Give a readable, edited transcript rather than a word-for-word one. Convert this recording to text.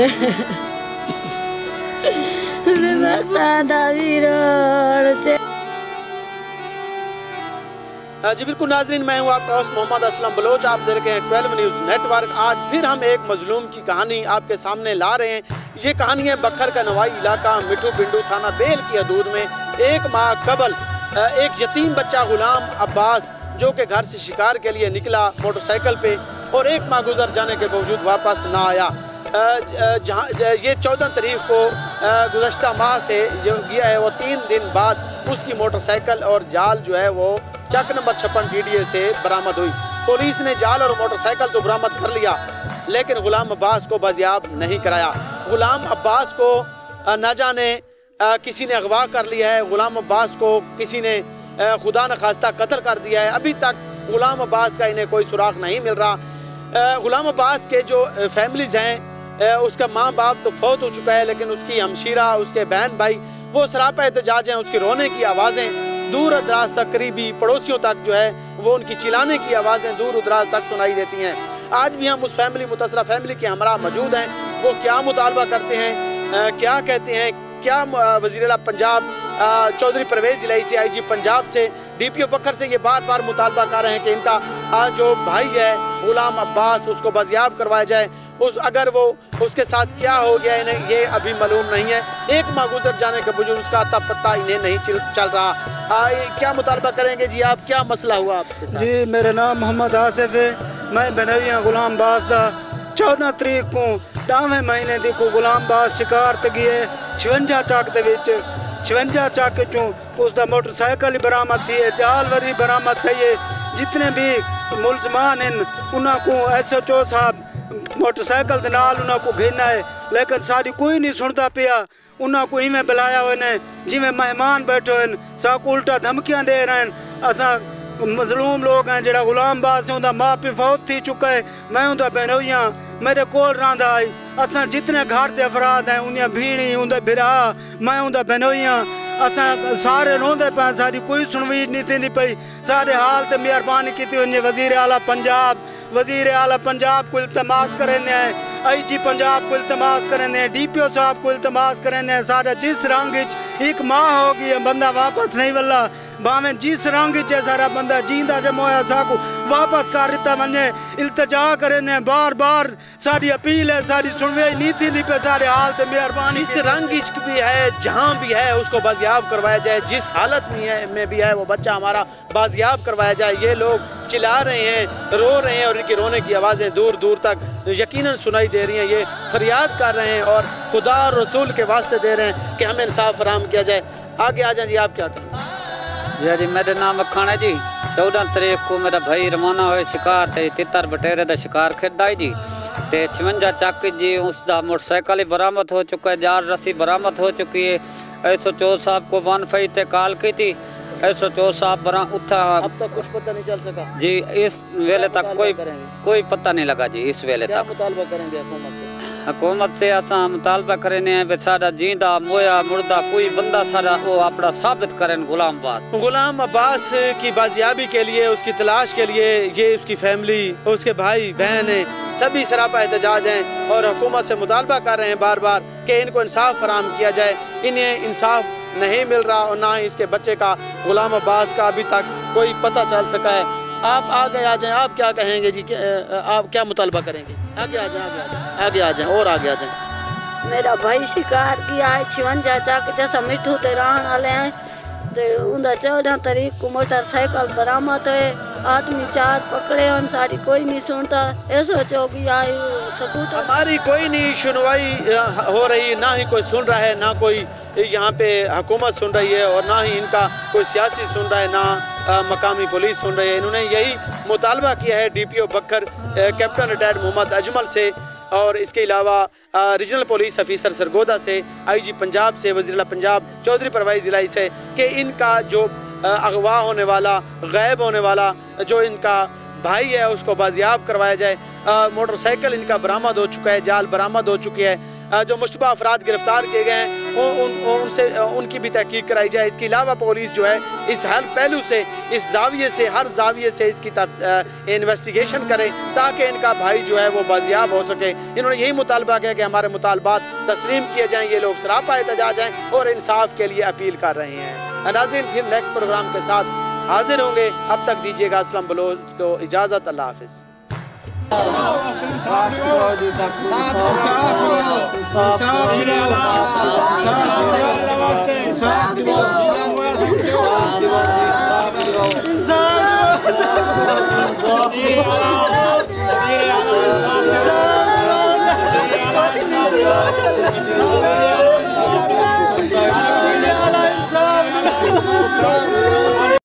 जी बिल्कुल नाजरीन, मैं हूँ आपका होस्ट मोहम्मद असलम बलोच। आप देख रहे हैं 12 न्यूज़ नेटवर्क। आज फिर हम एक मजलूम की कहानी आपके सामने ला रहे हैं। ये कहानी है बखर का नवाई इलाका मिठू बिंडू थाना बेल की हदूद में। एक माह कबल एक यतीम बच्चा गुलाम अब्बास जो कि घर से शिकार के लिए निकला मोटरसाइकिल पे, और एक माह गुजर जाने के बावजूद वापस ना आया। जहाँ ये 14 तारीख को गुज़श्ता माह से जो गया है, वो 3 दिन बाद उसकी मोटरसाइकिल और जाल जो है वो चक नंबर 56 DDA से बरामद हुई। पुलिस ने जाल और मोटरसाइकिल तो बरामद कर लिया, लेकिन गुलाम अब्बास को बाजियाब नहीं कराया। गुलाम अब्बास को न जाने किसी ने अगवा कर लिया है, गुलाम अब्बास को किसी ने खुदा न खास्ता कत्ल कर दिया है। अभी तक गुलाम अब्बास का इन्हें कोई सुराग नहीं मिल रहा। गुलाम अब्बास के जो फैमिलीज़ हैं, उसका माँ बाप तो फौत हो चुका है, लेकिन उसकी हमशीरा, उसके बहन भाई वो सरापा एहतजाज हैं। उसकी रोने की आवाज़ें दूर दराज तक, करीबी पड़ोसियों तक जो है वो उनकी चिल्लाने की आवाज़ें दूर दराज तक सुनाई देती हैं। आज भी हम उस फैमिली, मुतासरा फैमिली के हमरा मौजूद हैं। वो क्या मुतालबा करते हैं, क्या कहते हैं, क्या वज़ीर-ए-आला पंजाब चौधरी परवेज़ इलाही से, IG पंजाब से, DPO बखर से ये बार बार मुतालबा कर रहे हैं कि इनका जो भाई है गुलाम अब्बास उसको बाजियाब करवाया जाए। अगर वो उसके साथ क्या हो गया इन्हें ये अभी मालूम नहीं है। एक माह गुजर जाने के बावजूद उसका अता पत्ता इन्हें नहीं चल रहा। क्या मुतालबा करेंगे जी आप, क्या मसला हुआ आपके साथ? जी मेरा नाम मोहम्मद आसिफ है। मैं बनैया गुलाम अब्बास दा 14 तरीक को 10वें महीने दी को गुलाम अब्बास शिकार ते गए 56 चक दे विच 56 चक चों उसका मोटरसाइकिल ही बरामद थी है, जाल वरी बरामद थी है। जितने भी मुलजमान हैं उन्हों को SHO साहब मोटरसाइकिल के नाल उन्हों को घेना है, लेकिन सारी कोई नहीं सुनता पिया। उन्हों को इवें बुलाया हुए ने जिमें मेहमान बैठे हैं, साकू उल्टा धमकियां दे रहे हैं। असा मजलूम लोग हैं, जरा गुलाम अब्बास उनका माँ प्यो फौत थी चुका है। मैं उनका बहनोइया मेरे कोल रहा आई। असा जितने घर के अफराद हैं उन्हें भीणी उनके बिरा, मैं उनका बहनोइया, असा सारे रोंदे पे, सारी कोई सुनवाई नहीं थी पई। सारे हाल ते मेहरबानी की वज़ीर-ए-आला पंजाब को इल्तमास करेंगे हैं, IG पंजाब को इल्तमास करेंगे हैं, DPO साहब को इल्तमास करेंगे हैं। सारा जिस रंग एक माह हो गई है, बंदा वापस नहीं वल्ला। भावें जिस रंग है सारा बंदा जींदा जमोया साकू वापस कर दिता वने। इल्तजा करेंगे बार बार, सारी अपील है, सारी सुनवाई नहीं थी पे। सारे हाल ते मेहरबानी जिस रंग इश्क भी है, जहाँ भी है उसको बाजियाब करवाया जाए। जिस हालत में भी है वो बच्चा हमारा बाजियाब करवाया जाए। ये लोग चिल्ला रहे हैं, रो रहे हैं, और इनके रोने की आवाज़ें दूर दूर तक यकीनन सुनाई दे रही हैं। ये फरियाद कर रहे हैं और खुदा और रसूल के वास्ते दे रहे हैं कि हमें इंसाफ फराहम किया जाए। आगे आ जाए जी, आप क्या करें? जी मेरा नाम अखान है जी। 14 तारीख को मेरा भाई रवाना हुए शिकार थे, तितर बटेरे का शिकार खेदा जी। ते 56 चक जी उसका मोटरसाइकिल ही बरामद हो चुका है, जाल रस्सी बरामद हो चुकी है। SHO साहब को 1 ते कॉल की थी। SHO साहब उठा, अब तक कुछ पता नहीं चल सका जी। इस वेले तक कोई पता नहीं लगा जी। इस वेले तक मुतालबा करेंगे हुकूमत से असा मुतालबा करें भी सारा जींदा मोया मुर्दा कोई बंदा सारा वो अपना साबित करें। गुलाम अब्बास की बाजियाबी के लिए, उसकी तलाश के लिए ये उसकी फैमिली, उसके भाई बहन हैं, सभी सरापा एहतजाज हैं और हुकूमत से मुतालबा कर रहे हैं बार बार कि इनको इंसाफ फराहम किया जाए। इन्हें इंसाफ नहीं मिल रहा और ना ही इसके बच्चे का, गुलाम अब्बास का अभी तक कोई पता चल सका है। आप आगे आ जाएं, आप क्या कहेंगे जी, आप क्या मुतालबा करेंगे? आगे आ जाएं, आगे आ जाएं और आगे आ जाएं। मेरा भाई शिकार किया है 56 चक जैसा मिठू ते रहने वाले हैं। तो उनका 14 तारीख को मोटरसाइकिल बरामद है, आदमी 4 पकड़े हैं, सारी कोई नहीं सुनता। SHO की आई सबूत हमारी कोई नहीं सुनवाई हो रही, ना ही कोई सुन रहा है, ना कोई यहाँ पे हुकूमत सुन रही है और ना ही इनका कोई सियासी सुन रहा है, ना मकामी पुलिस सुन रही है। इन्होंने यही मुतालबा किया है DPO बखर कैप्टन रिटायर्ड मोहम्मद अजमल से, और इसके अलावा रीजनल पुलिस ऑफिसर सरगोदा से, IG पंजाब से, वज़ीर-ए-आला पंजाब चौधरी परवेज़ इलाही से, कि इनका जो अगवा होने वाला, गायब होने वाला जो इनका भाई है उसको बाजियाब करवाया जाए। मोटरसाइकिल इनका बरामद हो चुका है, जाल बरामद हो चुकी है। जो मुश्तबा अफराद गिरफ्तार किए गए हैं उनसे उनकी भी तहकीक कराई जाए। इसके अलावा पुलिस जो है इस हर पहलू से, इस जाविये से, हर जाविये से इसकी इन्वेस्टिगेशन करे ताकि इनका भाई जो है वो बाजियाब हो सके। इन्होंने यही मुतालबा किया कि हमारे मुतालबात तस्लीम किए जाएँ, ये लोग सरापा एहतजाज हैं और इंसाफ के लिए अपील कर रहे हैं। नाज़रीन फिर नेक्स्ट प्रोग्राम के साथ हाजिर होंगे, अब तक दीजिएगा असलम बलोच को इजाज़त। अल्लाह हाफ़िज़। इंसाफ